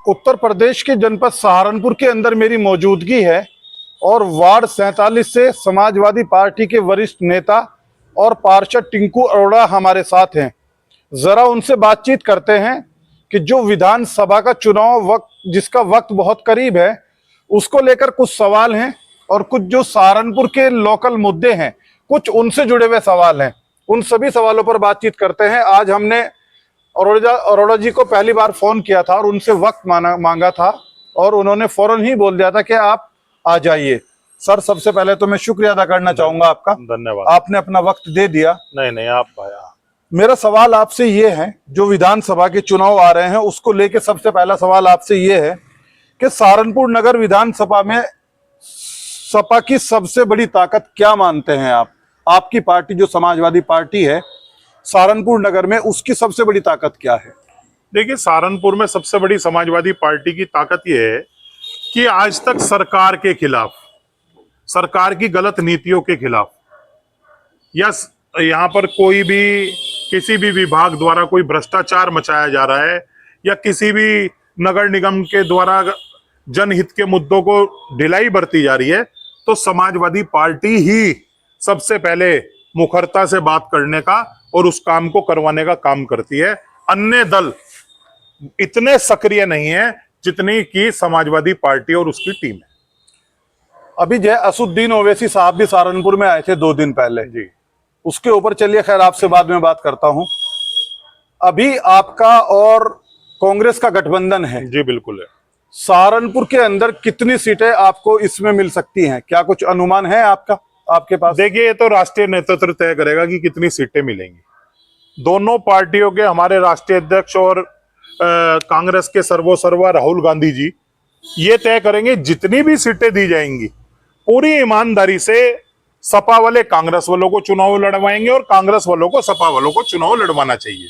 उत्तर प्रदेश के जनपद सहारनपुर के अंदर मेरी मौजूदगी है और वार्ड 47 से समाजवादी पार्टी के वरिष्ठ नेता और पार्षद टिंकू अरोड़ा हमारे साथ हैं। जरा उनसे बातचीत करते हैं कि जो विधानसभा का चुनाव जिसका वक्त बहुत करीब है, उसको लेकर कुछ सवाल हैं और कुछ जो सहारनपुर के लोकल मुद्दे हैं, कुछ उनसे जुड़े हुए सवाल हैं। उन सभी सवालों पर बातचीत करते हैं। आज हमने अरोड़ा जी को पहली बार फोन किया था और उनसे वक्त मांगा था और उन्होंने फौरन ही बोल दिया था कि आप आ जाइए। सर, सबसे पहले तो मैं शुक्रिया अदा करना चाहूंगा आपका। धन्यवाद। आपने अपना वक्त दे दिया। नहीं, आप भाया। मेरा सवाल आपसे ये है, जो विधानसभा के चुनाव आ रहे हैं उसको लेके सबसे पहला सवाल आपसे ये है कि सहारनपुर नगर विधानसभा में सपा की सबसे बड़ी ताकत क्या मानते हैं आप? आपकी पार्टी जो समाजवादी पार्टी है सहारनपुर नगर में, उसकी सबसे बड़ी ताकत क्या है? देखिए, सहारनपुर में सबसे बड़ी समाजवादी पार्टी की ताकत यह है कि आज तक सरकार के खिलाफ, सरकार की गलत नीतियों के खिलाफ, या यहाँ पर कोई भी किसी भी विभाग द्वारा कोई भ्रष्टाचार मचाया जा रहा है या किसी भी नगर निगम के द्वारा जनहित के मुद्दों को ढिलाई बरती जा रही है, तो समाजवादी पार्टी ही सबसे पहले मुखरता से बात करने का और उस काम को करवाने का काम करती है। अन्य दल इतने सक्रिय नहीं है जितनी की समाजवादी पार्टी और उसकी टीम है। अभी जय असुद्दीन ओवैसी साहब भी सहारनपुर में आए थे 2 दिन पहले जी। उसके ऊपर चलिए, खैर आपसे बाद में बात करता हूं। अभी आपका और कांग्रेस का गठबंधन है। जी बिल्कुल है। सहारनपुर के अंदर कितनी सीटें आपको इसमें मिल सकती हैं? क्या कुछ अनुमान है आपके पास? देखिए, ये तो राष्ट्रीय नेतृत्व तय करेगा कि कितनी सीटें मिलेंगी। दोनों पार्टियों के हमारे राष्ट्रीय अध्यक्ष और कांग्रेस के सर्वोसर्वा राहुल गांधी जी ये तय करेंगे जितनी भी सीटें दी जाएंगी पूरी ईमानदारी से सपा वाले कांग्रेस वालों को चुनाव लड़वाएंगे और कांग्रेस वालों को सपा वालों को चुनाव लड़वाना चाहिए।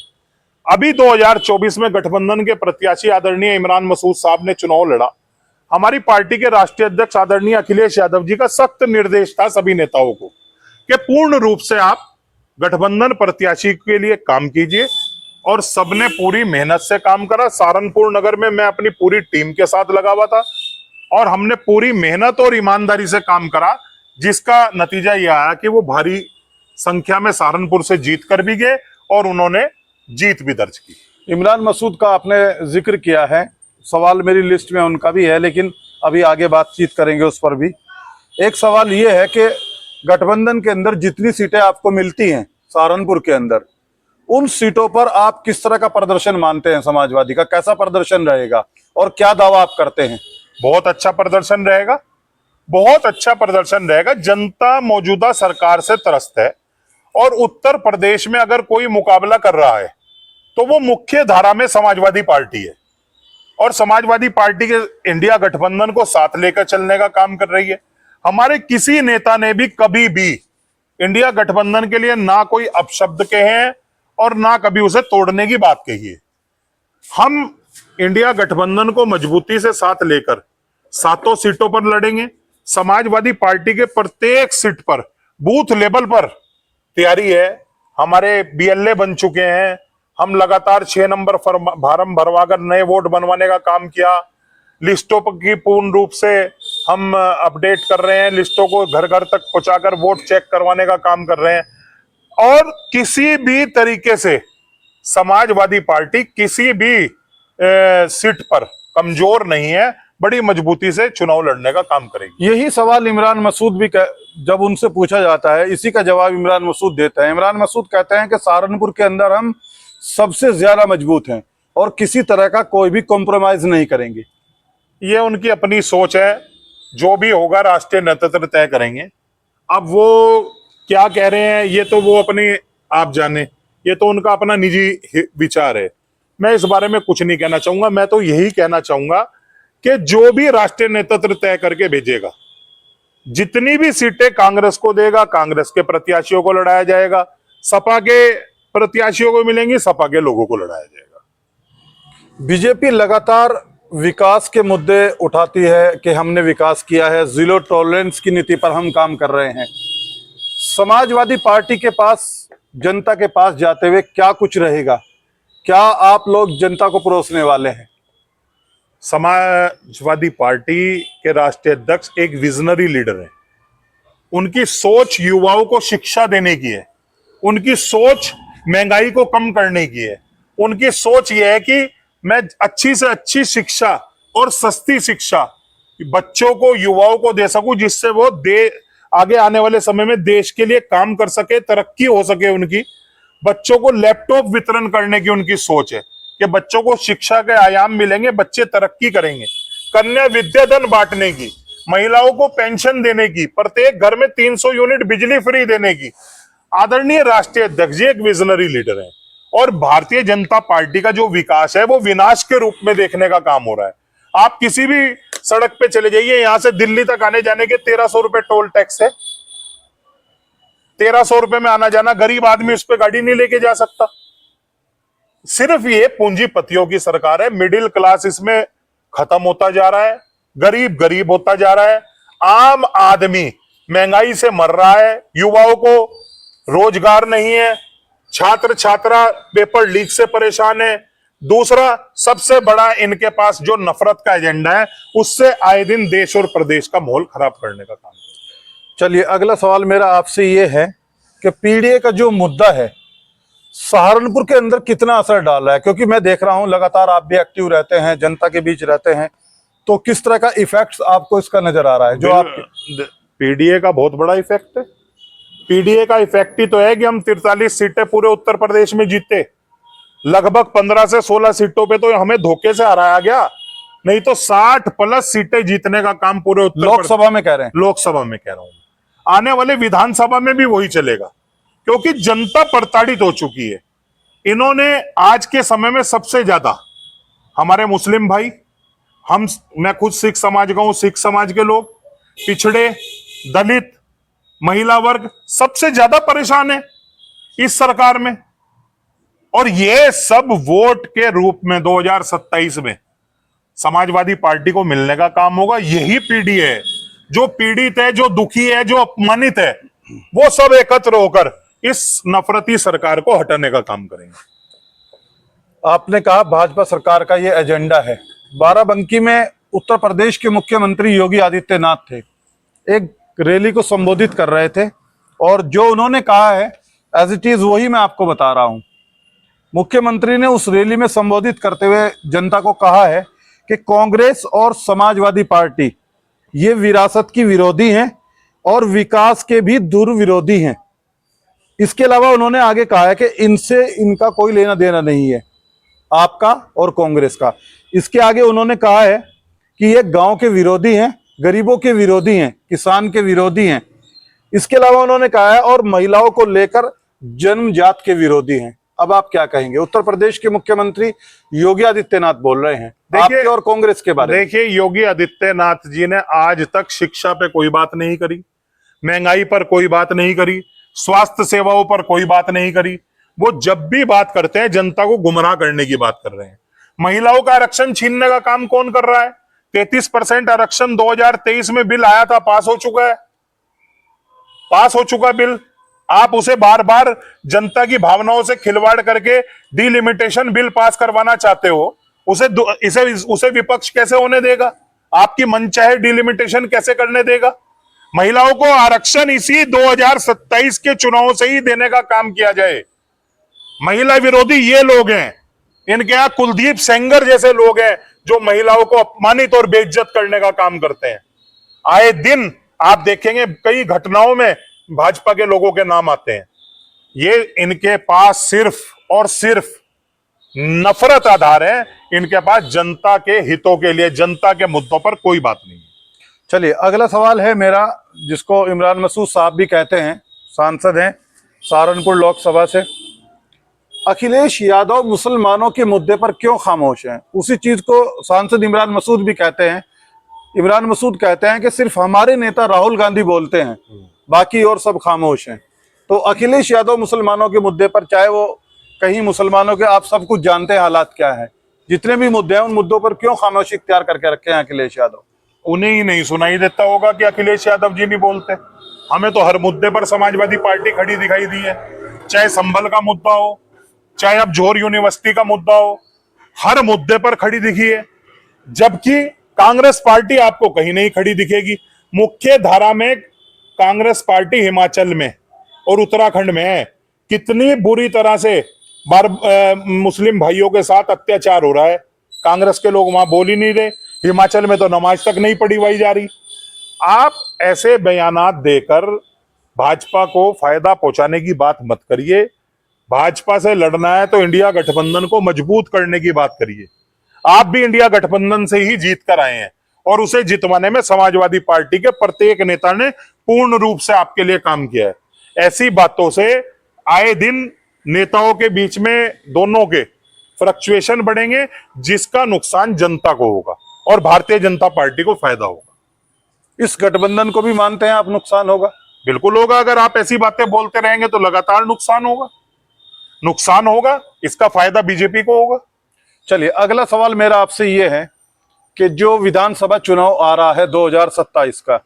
अभी 2024 में गठबंधन के प्रत्याशी आदरणीय इमरान मसूद साहब ने चुनाव लड़ा। हमारी पार्टी के राष्ट्रीय अध्यक्ष आदरणीय अखिलेश यादव जी का सख्त निर्देश था सभी नेताओं को कि पूर्ण रूप से आप गठबंधन प्रत्याशी के लिए काम कीजिए, और सबने पूरी मेहनत से काम करा। सहारनपुर नगर में मैं अपनी पूरी टीम के साथ लगा हुआ था और हमने पूरी मेहनत और ईमानदारी से काम करा, जिसका नतीजा यह आया कि वो भारी संख्या में सहारनपुर से जीत कर भी गए और उन्होंने जीत भी दर्ज की। इमरान मसूद का आपने जिक्र किया है, सवाल मेरी लिस्ट में उनका भी है, लेकिन अभी आगे बातचीत करेंगे उस पर भी। एक सवाल ये है कि गठबंधन के अंदर जितनी सीटें आपको मिलती हैं सहारनपुर के अंदर, उन सीटों पर आप किस तरह का प्रदर्शन मानते हैं? समाजवादी का कैसा प्रदर्शन रहेगा और क्या दावा आप करते हैं? बहुत अच्छा प्रदर्शन रहेगा, बहुत अच्छा प्रदर्शन रहेगा। जनता मौजूदा सरकार से त्रस्त है और उत्तर प्रदेश में अगर कोई मुकाबला कर रहा है तो वो मुख्य धारा में समाजवादी पार्टी है और समाजवादी पार्टी के इंडिया गठबंधन को साथ लेकर चलने का काम कर रही है। हमारे किसी नेता ने भी कभी भी इंडिया गठबंधन के लिए ना कोई अपशब्द कहे हैं और ना कभी उसे तोड़ने की बात कही है। हम इंडिया गठबंधन को मजबूती से साथ लेकर 7 सीटों पर लड़ेंगे। समाजवादी पार्टी के प्रत्येक सीट पर बूथ लेवल पर तैयारी है। हमारे बीएलए बन चुके हैं। हम लगातार 6 नंबर फार्म भरवाकर नए वोट बनवाने का काम किया। लिस्टों की पूर्ण रूप से हम अपडेट कर रहे हैं, लिस्टों को घर घर तक पहुंचाकर वोट चेक करवाने का काम कर रहे हैं। और किसी भी तरीके से समाजवादी पार्टी किसी भी सीट पर कमजोर नहीं है, बड़ी मजबूती से चुनाव लड़ने का काम करेगी। यही सवाल इमरान मसूद भी जब उनसे पूछा जाता है, इसी का जवाब इमरान मसूद देते हैं। इमरान मसूद कहते हैं कि सहारनपुर के अंदर हम सबसे ज्यादा मजबूत हैं और किसी तरह का कोई भी कॉम्प्रोमाइज नहीं करेंगे। ये उनकी अपनी सोच है, जो भी होगा राष्ट्रीय नेतृत्व तय करेंगे। अब वो क्या कह रहे हैं ये तो वो अपनी आप जाने, ये तो उनका अपना निजी विचार है। मैं इस बारे में कुछ नहीं कहना चाहूंगा। मैं तो यही कहना चाहूंगा कि जो भी राष्ट्रीय नेतृत्व तय करके भेजेगा, जितनी भी सीटें कांग्रेस को देगा, कांग्रेस के प्रत्याशियों को लड़ाया जाएगा। सपा के प्रत्याशियों को मिलेंगी, सपा के लोगों को लड़ाया जाएगा। बीजेपी लगातार विकास के मुद्दे उठाती है कि हमने विकास किया है, जीरो टॉलरेंस की नीति पर हम काम कर रहे हैं। समाजवादी पार्टी के पास, जनता के पास जाते हुए क्या कुछ रहेगा? क्या आप लोग जनता को परोसने वाले हैं? समाजवादी पार्टी के राष्ट्रीय अध्यक्ष एक विजनरी लीडर है। उनकी सोच युवाओं को शिक्षा देने की है, उनकी सोच महंगाई को कम करने की है, उनकी सोच यह है कि मैं अच्छी से अच्छी शिक्षा और सस्ती शिक्षा बच्चों को, युवाओं को दे सकूं, जिससे वो आगे आने वाले समय में देश के लिए काम कर सके, तरक्की हो सके उनकी। बच्चों को लैपटॉप वितरण करने की उनकी सोच है कि बच्चों को शिक्षा के आयाम मिलेंगे, बच्चे तरक्की करेंगे। कन्या विद्याधन बांटने की, महिलाओं को पेंशन देने की, प्रत्येक घर में 300 यूनिट बिजली फ्री देने की। आदरणीय राष्ट्रीय अध्यक्ष जी एक विजनरी लीडर है, और भारतीय जनता पार्टी का जो विकास है वो विनाश के रूप में देखने का काम हो रहा है। आप किसी भी सड़क पे चले जाइए, यहां से दिल्ली तक आने जाने के 1300 रुपए टोल टैक्स है। 1300 रुपए में आना जाना, गरीब आदमी उस पर गाड़ी नहीं लेके जा सकता। सिर्फ ये पूंजीपतियों की सरकार है। मिडिल क्लास इसमें खत्म होता जा रहा है, गरीब गरीब होता जा रहा है, आम आदमी महंगाई से मर रहा है, युवाओं को रोजगार नहीं है, छात्र छात्रा पेपर लीक से परेशान है। दूसरा सबसे बड़ा इनके पास जो नफरत का एजेंडा है, उससे आए दिन देश और प्रदेश का माहौल खराब करने का काम। चलिए, अगला सवाल मेरा आपसे ये है कि पीडीए का जो मुद्दा है सहारनपुर के अंदर कितना असर डाल रहा है, क्योंकि मैं देख रहा हूं लगातार आप भी एक्टिव रहते हैं, जनता के बीच रहते हैं, तो किस तरह का इफेक्ट आपको इसका नजर आ रहा है? जो आप पीडीए का बहुत बड़ा इफेक्ट है। पीडीए का इफेक्ट ही तो है कि हम 43 सीटें पूरे उत्तर प्रदेश में जीते। लगभग 15 से 16 सीटों पे तो हमें धोखे से हराया गया, नहीं तो 60 प्लस सीटें जीतने का काम पूरे उत्तर लोकसभा में कह रहे हैं। लोकसभा में कह रहा हूं, आने वाले विधानसभा में भी वही चलेगा, क्योंकि जनता प्रताड़ित हो चुकी है। इन्होंने आज के समय में सबसे ज्यादा हमारे मुस्लिम भाई, मैं खुद सिख समाज का हूं, सिख समाज के लोग, पिछड़े, दलित, महिला वर्ग सबसे ज्यादा परेशान है इस सरकार में। और ये सब वोट के रूप में 2027 में समाजवादी पार्टी को मिलने का काम होगा। यही पीढ़ी है जो पीड़ित है, जो दुखी है, जो अपमानित है, वो सब एकत्र होकर इस नफरती सरकार को हटाने का काम करेंगे। आपने कहा भाजपा सरकार का ये एजेंडा है। बाराबंकी में उत्तर प्रदेश के मुख्यमंत्री योगी आदित्यनाथ थे, एक रैली को संबोधित कर रहे थे, और जो उन्होंने कहा है एज इट इज वही मैं आपको बता रहा हूं। मुख्यमंत्री ने उस रैली में संबोधित करते हुए जनता को कहा है कि कांग्रेस और समाजवादी पार्टी ये विरासत की विरोधी हैं और विकास के भी दुर्विरोधी हैं। इसके अलावा उन्होंने आगे कहा है कि इनसे इनका कोई लेना देना नहीं है, आपका और कांग्रेस का। इसके आगे उन्होंने कहा है कि ये गांव के विरोधी हैं, गरीबों के विरोधी हैं, किसान के विरोधी हैं। इसके अलावा उन्होंने कहा है और महिलाओं को लेकर जन्मजात के विरोधी हैं। अब आप क्या कहेंगे? उत्तर प्रदेश के मुख्यमंत्री योगी आदित्यनाथ बोल रहे हैं आपके और कांग्रेस के बारे में। देखिए, योगी आदित्यनाथ जी ने आज तक शिक्षा पे कोई बात नहीं करी, महंगाई पर कोई बात नहीं करी, स्वास्थ्य सेवाओं पर कोई बात नहीं करी। वो जब भी बात करते हैं जनता को गुमराह करने की बात कर रहे हैं। महिलाओं का आरक्षण छीनने का काम कौन कर रहा है? 33% आरक्षण 2023 में बिल आया था, पास हो चुका है, पास हो चुका बिल। आप उसे बार बार जनता की भावनाओं से खिलवाड़ करके डिलिमिटेशन बिल पास करवाना चाहते हो। उसे विपक्ष कैसे होने देगा? आपकी मनचाहे डिलिमिटेशन कैसे करने देगा? महिलाओं को आरक्षण इसी 2027 के चुनाव से ही देने का काम किया जाए। महिला विरोधी ये लोग हैं, इनके यहां कुलदीप सेंगर जैसे लोग हैं जो महिलाओं को अपमानित और बेइज्जत करने का काम करते हैं। आए दिन आप देखेंगे कई घटनाओं में भाजपा के लोगों के नाम आते हैं। ये इनके पास सिर्फ और सिर्फ नफरत आधार है, इनके पास जनता के हितों के लिए, जनता के मुद्दों पर कोई बात नहीं है। चलिए, अगला सवाल है मेरा, जिसको इमरान मसूद साहब भी कहते हैं, सांसद हैं सहारनपुर लोकसभा से। अखिलेश यादव मुसलमानों के मुद्दे पर क्यों खामोश हैं? उसी चीज को सांसद इमरान मसूद भी कहते हैं। इमरान मसूद कहते हैं कि सिर्फ हमारे नेता राहुल गांधी बोलते हैं, बाकी और सब खामोश हैं। तो अखिलेश यादव मुसलमानों के मुद्दे पर, चाहे वो कहीं मुसलमानों के, आप सब कुछ जानते हैं हालात क्या है, जितने भी मुद्दे हैं उन मुद्दों पर क्यों खामोशी इख्तियार करके रखे हैं अखिलेश यादव? उन्हें ही नहीं सुनाई देता होगा कि अखिलेश यादव जी नहीं बोलते। हमें तो हर मुद्दे पर समाजवादी पार्टी खड़ी दिखाई दी है, चाहे संभल का मुद्दा हो, चाहे अब जोहर यूनिवर्सिटी का मुद्दा हो, हर मुद्दे पर खड़ी दिखी है। जबकि कांग्रेस पार्टी आपको कहीं नहीं खड़ी दिखेगी। मुख्य धारा में कांग्रेस पार्टी हिमाचल में और उत्तराखंड में है। कितनी बुरी तरह से मुस्लिम भाइयों के साथ अत्याचार हो रहा है, कांग्रेस के लोग वहां बोल ही नहीं रहे। हिमाचल में तो नमाज तक नहीं पढ़ी जा रही। आप ऐसे बयानात देकर भाजपा को फायदा पहुंचाने की बात मत करिए। भाजपा से लड़ना है तो इंडिया गठबंधन को मजबूत करने की बात करिए। आप भी इंडिया गठबंधन से ही जीत कर आए हैं और उसे जितवाने में समाजवादी पार्टी के प्रत्येक नेता ने पूर्ण रूप से आपके लिए काम किया है। ऐसी बातों से आए दिन नेताओं के बीच में दोनों के फ्लक्चुएशन बढ़ेंगे, जिसका नुकसान जनता को होगा और भारतीय जनता पार्टी को फायदा होगा। इस गठबंधन को भी मानते हैं आप नुकसान होगा? बिल्कुल होगा। अगर आप ऐसी बातें बोलते रहेंगे तो लगातार नुकसान होगा। इसका फायदा बीजेपी को होगा। चलिए, अगला सवाल मेरा आपसे ये है कि जो विधानसभा चुनाव आ रहा है 2027 का,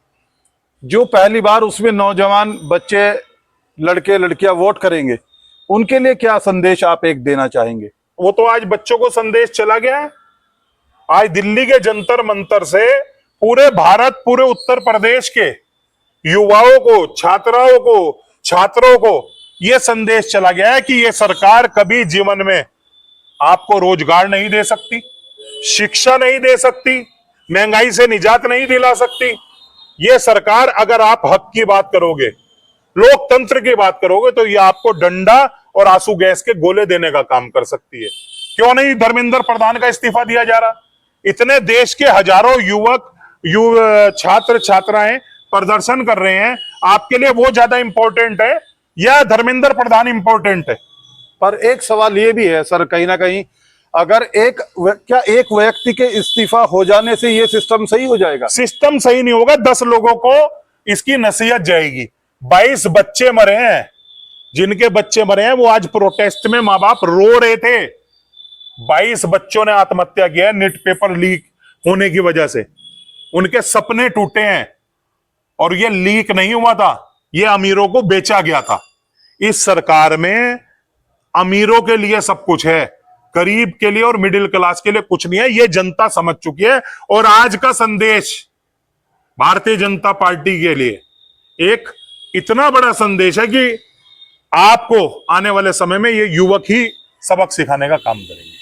जो पहली बार उसमें नौजवान बच्चे, लड़के लड़कियां वोट करेंगे, उनके लिए क्या संदेश आप एक देना चाहेंगे? वो तो आज बच्चों को संदेश चला गया है। आज दिल्ली के जंतर मंतर से पूरे भारत, पूरे उत्तर प्रदेश के युवाओं को, छात्रों को यह संदेश चला गया है कि यह सरकार कभी जीवन में आपको रोजगार नहीं दे सकती, शिक्षा नहीं दे सकती, महंगाई से निजात नहीं दिला सकती। यह सरकार, अगर आप हक की बात करोगे, लोकतंत्र की बात करोगे, तो यह आपको डंडा और आंसू गैस के गोले देने का काम कर सकती है। क्यों नहीं धर्मेंद्र प्रधान का इस्तीफा दिया जा रहा? इतने देश के हजारों छात्र छात्राएं प्रदर्शन कर रहे हैं, आपके लिए वो ज्यादा इंपॉर्टेंट है या धर्मेंद्र प्रधान इंपॉर्टेंट है? पर एक सवाल ये भी है सर, कहीं ना कहीं अगर क्या एक व्यक्ति के इस्तीफा हो जाने से ये सिस्टम सही हो जाएगा? सिस्टम सही नहीं होगा। 10 लोगों को इसकी नसीहत जाएगी। 22 बच्चे मरे हैं, जिनके बच्चे मरे हैं वो आज प्रोटेस्ट में मां बाप रो रहे थे। 22 बच्चों ने आत्महत्या किया है नेट पेपर लीक होने की वजह से। उनके सपने टूटे हैं और ये लीक नहीं हुआ था, ये अमीरों को बेचा गया था। इस सरकार में अमीरों के लिए सब कुछ है, गरीब के लिए और मिडिल क्लास के लिए कुछ नहीं है। ये जनता समझ चुकी है। और आज का संदेश भारतीय जनता पार्टी के लिए एक इतना बड़ा संदेश है कि आपको आने वाले समय में ये युवक ही सबक सिखाने का काम करेंगे।